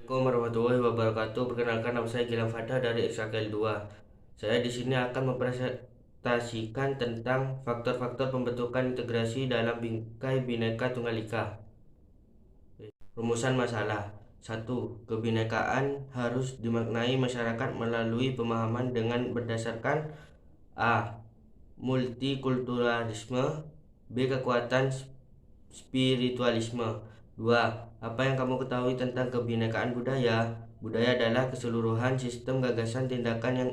Assalamualaikum warahmatullahi wabarakatuh. Perkenalkan, nama saya Gilang Fadha dari SKKL 2. Saya di sini akan mempresentasikan tentang faktor-faktor pembentukan integrasi dalam bingkai Bhinneka Tunggal Ika. Rumusan masalah. 1. Kebinekaan harus dimaknai masyarakat melalui pemahaman dengan berdasarkan A. Multikulturalisme. B. Kekuatan spiritualisme. 2. Apa yang kamu ketahui tentang kebinekaan budaya? Budaya adalah keseluruhan sistem gagasan, tindakan yang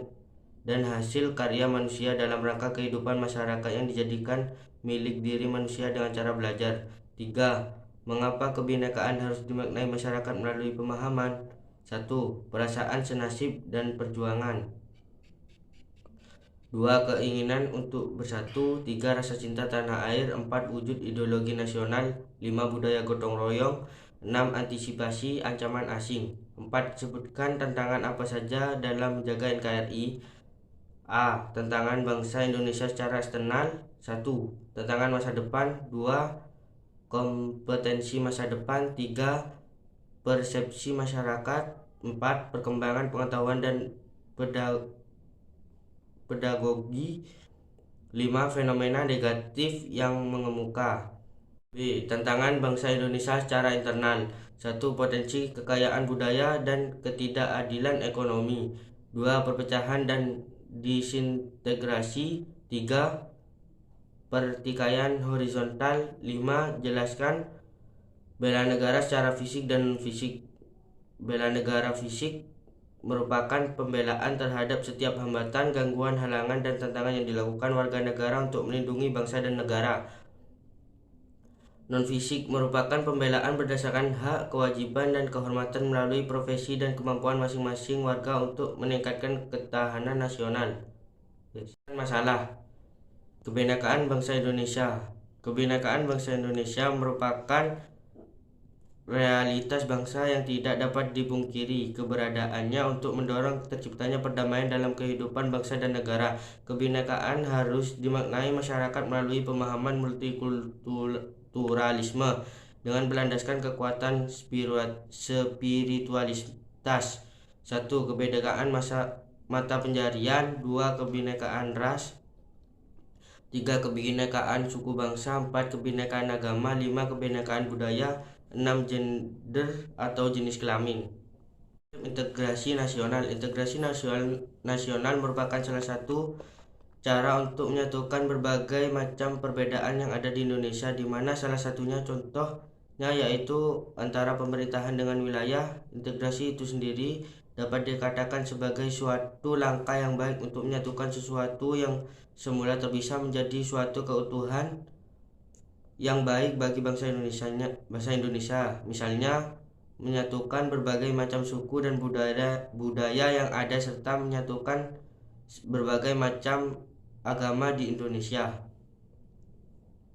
dan hasil karya manusia dalam rangka kehidupan masyarakat yang dijadikan milik diri manusia dengan cara belajar. 3. Mengapa kebinekaan harus dimaknai masyarakat melalui pemahaman? 1. Perasaan senasib dan perjuangan. 2. Keinginan untuk bersatu. 3. Rasa cinta tanah air. 4. Wujud ideologi nasional. 5. Budaya gotong royong. 6. Antisipasi ancaman asing. 4. Sebutkan tantangan apa saja dalam menjaga NKRI. A. Tantangan bangsa Indonesia secara eksternal. 1. Tantangan masa depan. 2. Kompetensi masa depan. 3. Persepsi masyarakat. 4. Perkembangan pengetahuan dan pedagogi. 5. Fenomena negatif yang mengemuka. B. Tantangan bangsa Indonesia secara internal. 1. Potensi kekayaan budaya dan ketidakadilan ekonomi. 2. Perpecahan dan disintegrasi. 3. Pertikaian horizontal. 5. Jelaskan bela negara secara fisik dan non-fisik. Bela negara fisik merupakan pembelaan terhadap setiap hambatan, gangguan, halangan, dan tantangan yang dilakukan warga negara untuk melindungi bangsa dan negara. Non-fisik merupakan pembelaan berdasarkan hak, kewajiban, dan kehormatan melalui profesi dan kemampuan masing-masing warga untuk meningkatkan ketahanan nasional. Masalah kebinekaan bangsa Indonesia. Kebinekaan bangsa Indonesia merupakan realitas bangsa yang tidak dapat dipungkiri keberadaannya untuk mendorong terciptanya perdamaian dalam kehidupan bangsa dan negara. Kebinekaan harus dimaknai masyarakat melalui pemahaman multikulturalisme dengan berlandaskan kekuatan spiritualitas. 1. Kebinekaan mata pencarian. 2. Kebinekaan ras. 3. Kebinekaan suku bangsa. 4. Kebinekaan agama. 5. Kebinekaan budaya. 6. Gender atau jenis kelamin. Integrasi nasional. Integrasi nasional merupakan salah satu cara untuk menyatukan berbagai macam perbedaan yang ada di Indonesia, di mana salah satunya contohnya yaitu antara pemerintahan dengan wilayah. Integrasi itu sendiri dapat dikatakan sebagai suatu langkah yang baik untuk menyatukan sesuatu yang semula terpisah menjadi suatu keutuhan yang baik bagi bangsa Indonesia. Misalnya menyatukan berbagai macam suku dan budaya yang ada serta menyatukan berbagai macam agama di Indonesia.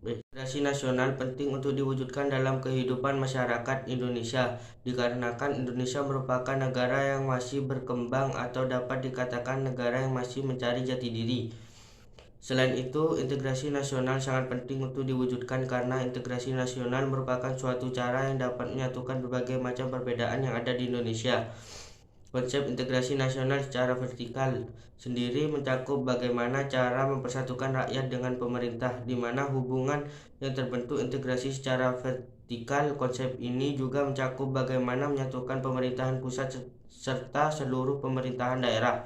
Integrasi nasional penting untuk diwujudkan dalam kehidupan masyarakat Indonesia dikarenakan Indonesia merupakan negara yang masih berkembang atau dapat dikatakan negara yang masih mencari jati diri. Selain itu, integrasi nasional sangat penting untuk diwujudkan karena integrasi nasional merupakan suatu cara yang dapat menyatukan berbagai macam perbedaan yang ada di Indonesia. Konsep integrasi nasional secara vertikal sendiri mencakup bagaimana cara mempersatukan rakyat dengan pemerintah, di mana hubungan yang terbentuk integrasi secara vertikal. Konsep ini juga mencakup bagaimana menyatukan pemerintahan pusat serta seluruh pemerintahan daerah.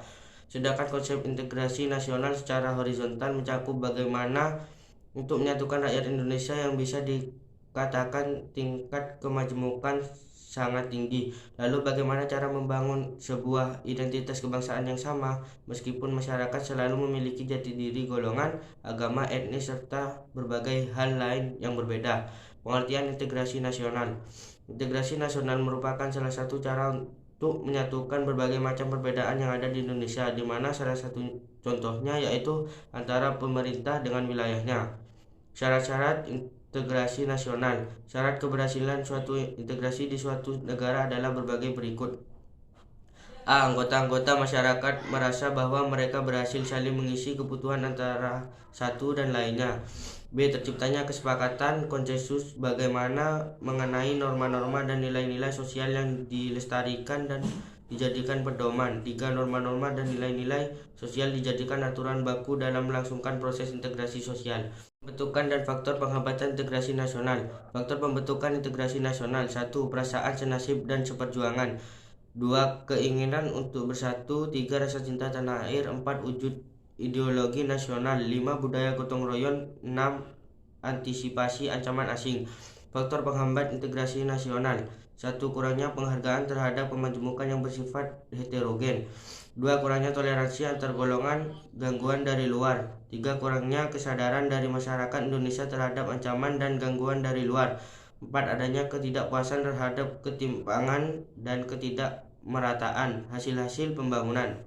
Sedangkan konsep integrasi nasional secara horizontal mencakup bagaimana untuk menyatukan rakyat Indonesia yang bisa dikatakan tingkat kemajemukan sangat tinggi. Lalu bagaimana cara membangun sebuah identitas kebangsaan yang sama meskipun masyarakat selalu memiliki jati diri golongan, agama, etnis, serta berbagai hal lain yang berbeda. Pengertian integrasi nasional. Integrasi nasional merupakan salah satu cara untuk menyatukan berbagai macam perbedaan yang ada di Indonesia, di mana salah satu contohnya yaitu antara pemerintah dengan wilayahnya. Syarat-syarat integrasi nasional. Syarat keberhasilan suatu integrasi di suatu negara adalah berbagai berikut. Anggota-anggota masyarakat merasa bahwa mereka berhasil saling mengisi kebutuhan antara satu dan lainnya. B. Terciptanya kesepakatan konsensus bagaimana mengenai norma-norma dan nilai-nilai sosial yang dilestarikan dan dijadikan pedoman. 3. Norma-norma dan nilai-nilai sosial dijadikan aturan baku dalam melangsungkan proses integrasi sosial. Pembentukan dan faktor penghambatan integrasi nasional. Faktor pembentukan integrasi nasional: 1. Perasaan senasib dan seperjuangan. 2. Keinginan untuk bersatu. 3. Rasa cinta tanah air. 4. Wujud ideologi nasional. 5. Budaya gotong royong. 6. Antisipasi ancaman asing. Faktor penghambat integrasi nasional: 1. Kurangnya penghargaan terhadap pemajemukan yang bersifat heterogen. 2. Kurangnya toleransi antar golongan, gangguan dari luar. 3. Kurangnya kesadaran dari masyarakat Indonesia terhadap ancaman dan gangguan dari luar. 4. Adanya ketidakpuasan terhadap ketimpangan dan ketidakmerataan hasil-hasil pembangunan.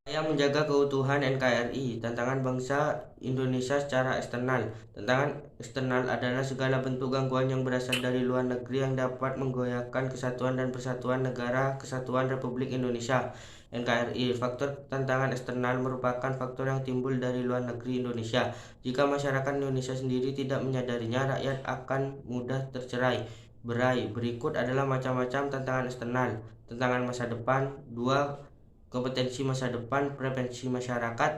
Upaya menjaga keutuhan NKRI. Tantangan bangsa Indonesia secara eksternal. Tantangan eksternal adalah segala bentuk gangguan yang berasal dari luar negeri yang dapat menggoyahkan kesatuan dan persatuan negara Kesatuan Republik Indonesia NKRI. Faktor tantangan eksternal merupakan faktor yang timbul dari luar negeri Indonesia. Jika masyarakat Indonesia sendiri tidak menyadarinya, rakyat akan mudah tercerai berai. Berikut adalah macam-macam tantangan eksternal. Tantangan masa depan. 2. Kompetensi masa depan, prevensi masyarakat.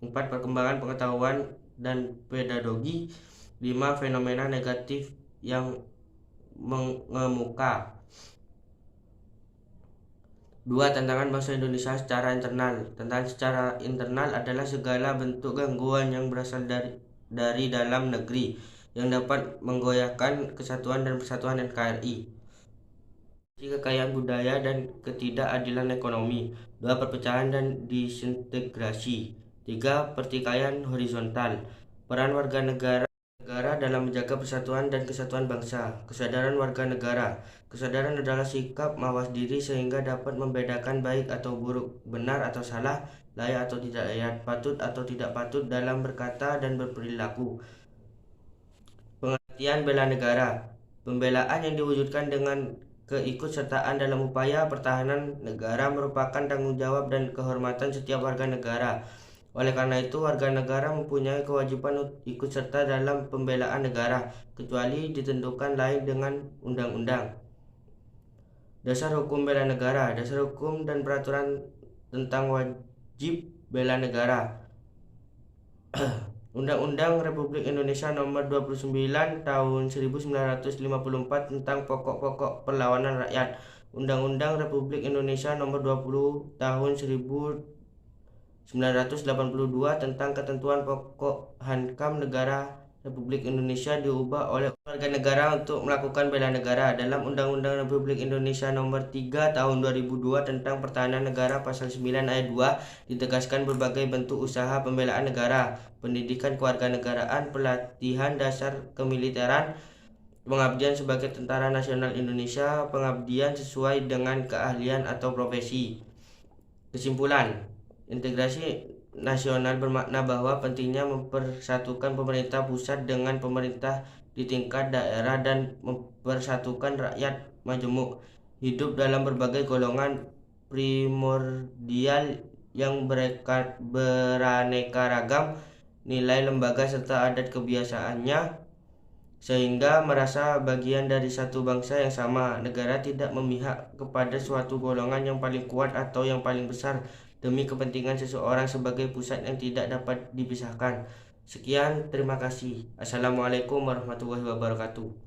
4. Perkembangan pengetahuan dan pedagogi. 5. Fenomena negatif yang mengemuka. 2. Tantangan bangsa Indonesia secara internal. Tantangan secara internal adalah segala bentuk gangguan yang berasal dari dalam negeri yang dapat menggoyahkan kesatuan dan persatuan NKRI. Kekayaan budaya dan ketidakadilan ekonomi. 2. Perpecahan dan disintegrasi. 3. Pertikaian horizontal. Peran warga negara dalam menjaga persatuan dan kesatuan bangsa. Kesadaran warga negara. Kesadaran adalah sikap mawas diri sehingga dapat membedakan baik atau buruk, benar atau salah, layak atau tidak layak, patut atau tidak patut dalam berkata dan berperilaku. Pengertian bela negara. Pembelaan yang diwujudkan dengan keikutsertaan dalam upaya pertahanan negara merupakan tanggung jawab dan kehormatan setiap warga negara. Oleh karena itu, warga negara mempunyai kewajiban ikut serta dalam pembelaan negara, kecuali ditentukan lain dengan undang-undang. Dasar hukum bela negara. Dasar hukum dan peraturan tentang wajib bela negara. Undang-Undang Republik Indonesia Nomor 29 Tahun 1954 tentang pokok-pokok perlawanan rakyat. Undang-Undang Republik Indonesia Nomor 20 Tahun 1982 tentang ketentuan pokok Hankam Negara Republik Indonesia diubah oleh warga negara untuk melakukan bela negara. Dalam Undang-Undang Republik Indonesia Nomor 3 Tahun 2002 tentang Pertahanan Negara Pasal 9 Ayat 2 ditegaskan berbagai bentuk usaha pembelaan negara, pendidikan kewarganegaraan, pelatihan dasar kemiliteran, pengabdian sebagai Tentara Nasional Indonesia, pengabdian sesuai dengan keahlian atau profesi. Kesimpulan, integrasi nasional bermakna bahwa pentingnya mempersatukan pemerintah pusat dengan pemerintah di tingkat daerah dan mempersatukan rakyat majemuk hidup dalam berbagai golongan primordial yang beraneka ragam nilai lembaga serta adat kebiasaannya sehingga merasa bagian dari satu bangsa yang sama. Negara tidak memihak kepada suatu golongan yang paling kuat atau yang paling besar demi kepentingan seseorang sebagai pusat yang tidak dapat dipisahkan. Sekian, terima kasih. Assalamualaikum warahmatullahi wabarakatuh.